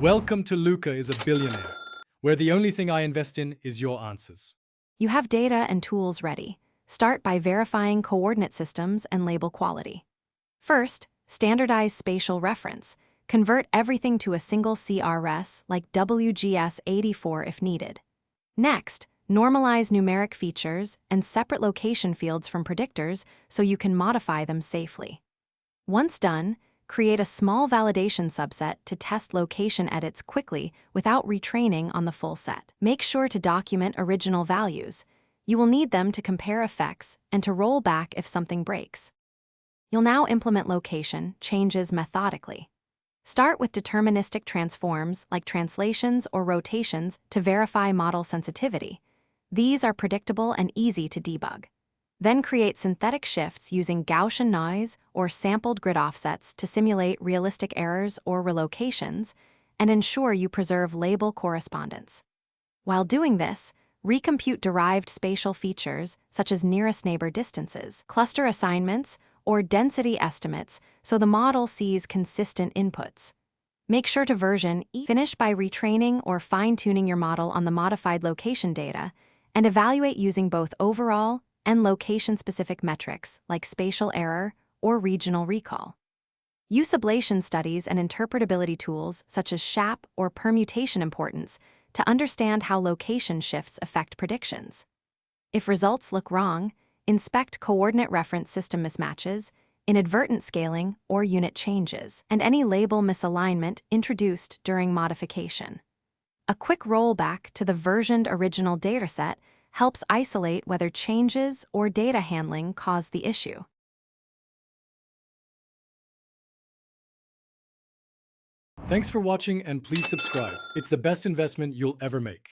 Welcome to Luca is a billionaire, where the only thing I invest in is your answers. You have data and tools ready. Start by verifying coordinate systems and label quality. First, standardize spatial reference. Convert everything to a single CRS like WGS84 if needed. Next, normalize numeric features and separate location fields from predictors so you can modify them safely. Once done, create a small validation subset to test location edits quickly without retraining on the full set. Make sure to document original values. You will need them to compare effects and to roll back if something breaks. You'll now implement location changes methodically. Start with deterministic transforms like translations or rotations to verify model sensitivity. These are predictable and easy to debug. Then create synthetic shifts using Gaussian noise or sampled grid offsets to simulate realistic errors or relocations, and ensure you preserve label correspondence. While doing this, recompute derived spatial features such as nearest neighbor distances, cluster assignments, or density estimates so the model sees consistent inputs. Make sure to version each. Finish by retraining or fine-tuning your model on the modified location data, and evaluate using both overall and location-specific metrics like spatial error or regional recall. Use ablation studies and interpretability tools such as SHAP or permutation importance to understand how location shifts affect predictions. If results look wrong, inspect coordinate reference system mismatches, inadvertent scaling, or unit changes, and any label misalignment introduced during modification. A quick rollback to the versioned original dataset helps isolate whether changes or data handling caused the issue. Thanks for watching and please subscribe. It's the best investment you'll ever make.